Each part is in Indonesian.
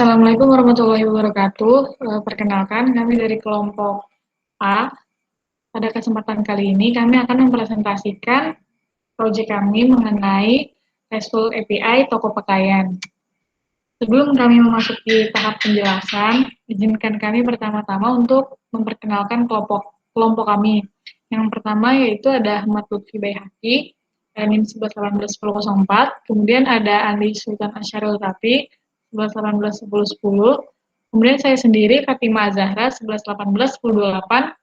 Assalamualaikum warahmatullahi wabarakatuh. Perkenalkan, kami dari kelompok A. Pada kesempatan kali ini, kami akan mempresentasikan proyek kami mengenai RESTful API toko pakaian. Sebelum kami memasuki tahap penjelasan, izinkan kami pertama-tama untuk memperkenalkan kelompok kami. Yang pertama yaitu ada Ahmad Lutfi Baihaqi, NIM 11181004, kemudian ada Andi Sultan Asyarul Tafi, 11181010, kemudian saya sendiri Fatima Azahra 11181028,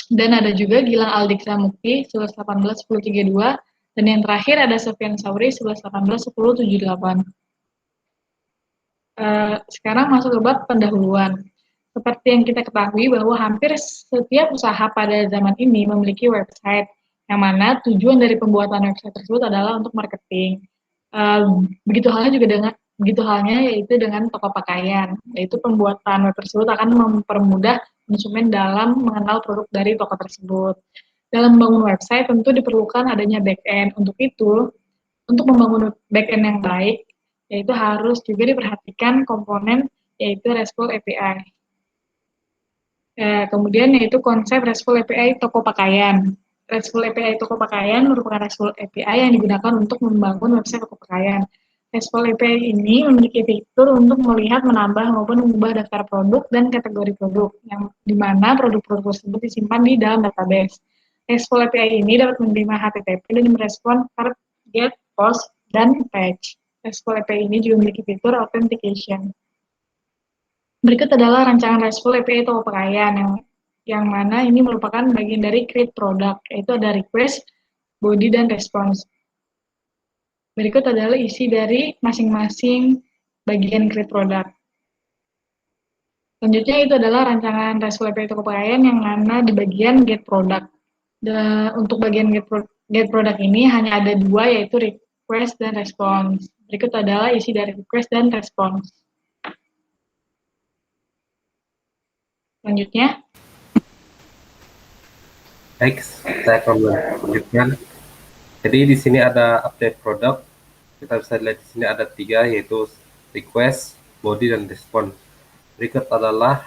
dan ada juga Gilang Aldiksa Mukti 11181032, dan yang terakhir ada Sofyan Sauri 11181078. Sekarang masuk ke bab pendahuluan. Seperti yang kita ketahui bahwa hampir setiap usaha pada zaman ini memiliki website, yang mana tujuan dari pembuatan website tersebut adalah untuk marketing. Begitu halnya yaitu dengan toko pakaian, yaitu pembuatan web tersebut akan mempermudah konsumen dalam mengenal produk dari toko tersebut. Dalam membangun website tentu diperlukan adanya back-end. Untuk itu, untuk membangun back-end yang baik, yaitu harus juga diperhatikan komponen yaitu RESTful API. Kemudian yaitu konsep RESTful API toko pakaian. RESTful API toko pakaian merupakan RESTful API yang digunakan untuk membangun website toko pakaian. RESTful API ini memiliki fitur untuk melihat, menambah, maupun mengubah daftar produk dan kategori produk, yang dimana produk-produk tersebut disimpan di dalam database. RESTful API ini dapat menerima HTTP dan merespon cart, get, post, dan page. RESTful API ini juga memiliki fitur authentication. Berikut adalah rancangan RESTful API toko pakaian yang mana ini merupakan bagian dari create product, yaitu ada request, body, dan response. Berikut adalah isi dari masing-masing bagian create product. Selanjutnya itu adalah rancangan RESTful API toko pakaian yang mana di bagian get product. Untuk bagian get product ini hanya ada dua, yaitu request dan response. Berikut adalah isi dari request dan response. Selanjutnya. Baik, saya akan melanjutkan. Jadi di sini ada update produk. Kita bisa lihat di sini ada 3, yaitu request, body, dan respon. Berikut adalah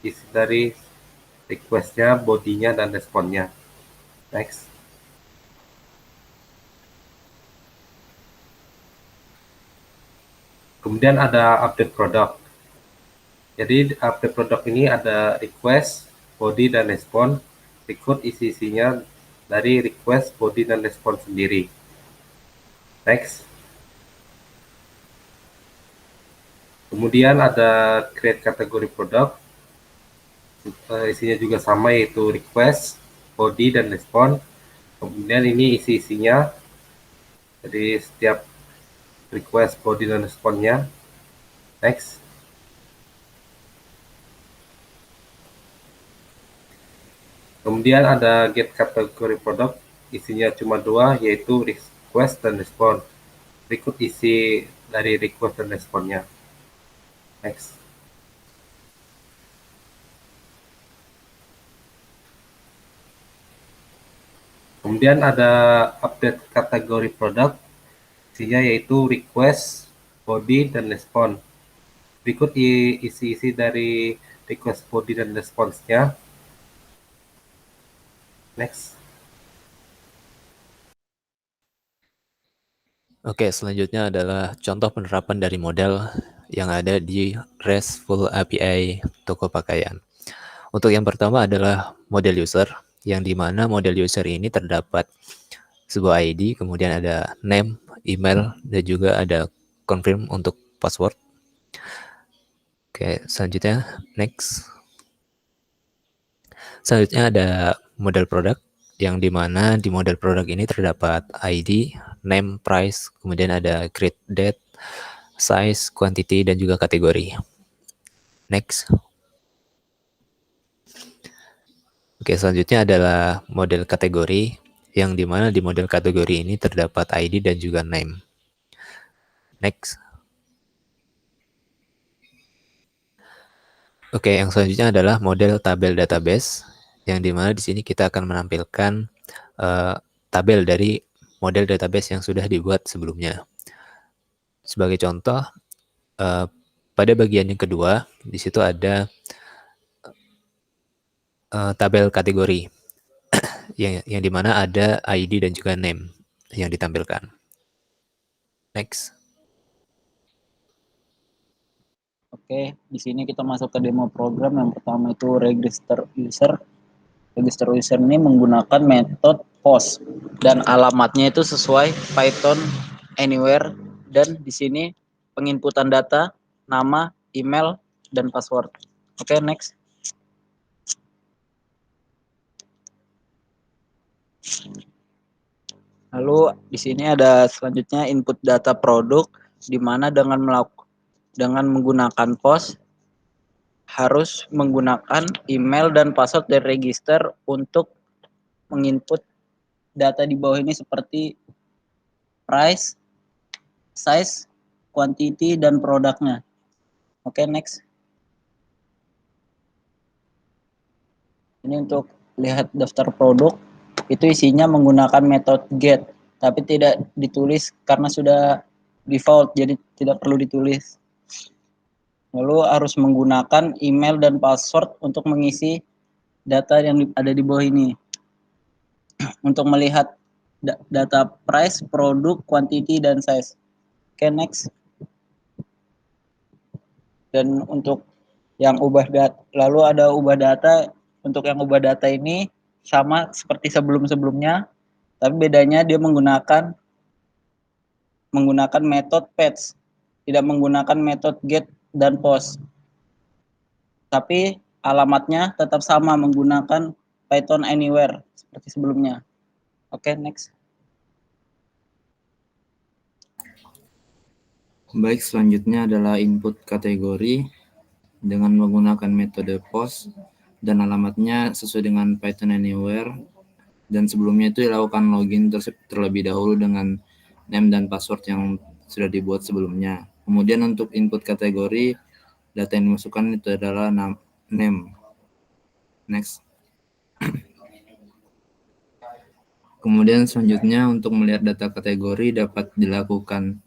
isi dari requestnya, bodinya, dan responnya. Next. Kemudian ada update produk. Jadi update produk ini ada request, body, dan respon. Berikut isi-isinya dari request, body, dan respon sendiri. Next. Kemudian ada create kategori produk. Isinya juga sama, yaitu request, body, dan respon. Kemudian ini isi-isinya dari setiap request, body, dan responnya. Next. Kemudian ada get kategori produk, isinya cuma 2, yaitu request dan respon. Berikut isi dari request dan responnya. Next. Kemudian ada update kategori produk, isinya yaitu request, body, dan respon. Berikut isi-isi dari request, body, dan responsnya. Next. Oke, selanjutnya adalah contoh penerapan dari model yang ada di RESTful API toko pakaian. Untuk yang pertama adalah model user, yang dimana model user ini terdapat sebuah ID, kemudian ada name, email, dan juga ada confirm untuk password. Oke, selanjutnya next. Selanjutnya ada model produk, yang dimana di model produk ini terdapat ID, name, price, kemudian ada create date, size, quantity, dan juga kategori. Next. Oke, selanjutnya adalah model kategori, yang dimana di model kategori ini terdapat ID dan juga name. Next. Oke, yang selanjutnya adalah model tabel database, yang dimana di sini kita akan menampilkan tabel dari model database yang sudah dibuat sebelumnya. Sebagai contoh, pada bagian yang kedua, di situ ada tabel kategori yang dimana ada ID dan juga name yang ditampilkan. Next. Oke, di sini kita masuk ke demo program. Yang pertama itu register user. Register user ini menggunakan metode post dan alamatnya itu sesuai Python anywhere, dan di sini penginputan data, nama, email, dan password. Oke, next. Lalu di sini ada selanjutnya input data produk, di mana dengan menggunakan post harus menggunakan email dan password dari register untuk menginput data di bawah ini seperti price, size, quantity, dan produknya. Oke, next. Ini untuk lihat daftar produk, itu isinya menggunakan metode get, tapi tidak ditulis karena sudah default, jadi tidak perlu ditulis. Lalu harus menggunakan email dan password untuk mengisi data yang ada di bawah ini. Untuk melihat data price, produk, quantity, dan size. Oke, next. Dan untuk yang lalu ada ubah data. Untuk yang ubah data ini sama seperti sebelumnya, tapi bedanya dia menggunakan metode fetch, tidak menggunakan metode get dan post. Tapi alamatnya tetap sama, menggunakan Python anywhere seperti sebelumnya. Oke, next. Baik, selanjutnya adalah input kategori dengan menggunakan metode post dan alamatnya sesuai dengan Python anywhere, dan sebelumnya itu dilakukan login terlebih dahulu dengan name dan password yang sudah dibuat sebelumnya. Kemudian untuk input kategori, data yang dimasukkan itu adalah name. Next. Kemudian selanjutnya untuk melihat data kategori dapat dilakukan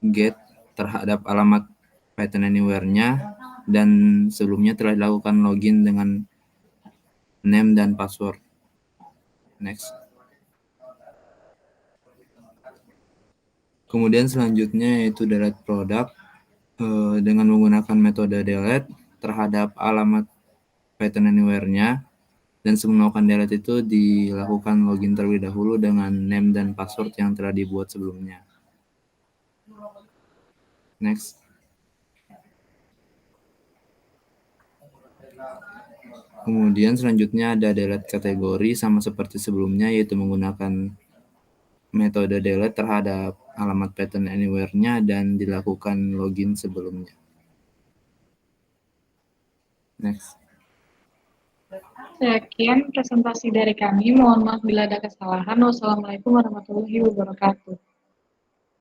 get terhadap alamat Python anywhere-nya, dan sebelumnya telah dilakukan login dengan name dan password. Next. Kemudian selanjutnya yaitu delete product dengan menggunakan metode delete terhadap alamat Python anywhere-nya, dan sebelum melakukan delete itu dilakukan login terlebih dahulu dengan name dan password yang telah dibuat sebelumnya. Next. Kemudian selanjutnya ada delete kategori sama seperti sebelumnya, yaitu menggunakan metode delete terhadap alamat Python anywhere-nya dan dilakukan login sebelumnya. Next. Sekian presentasi dari kami. Mohon maaf bila ada kesalahan. Wassalamualaikum warahmatullahi wabarakatuh.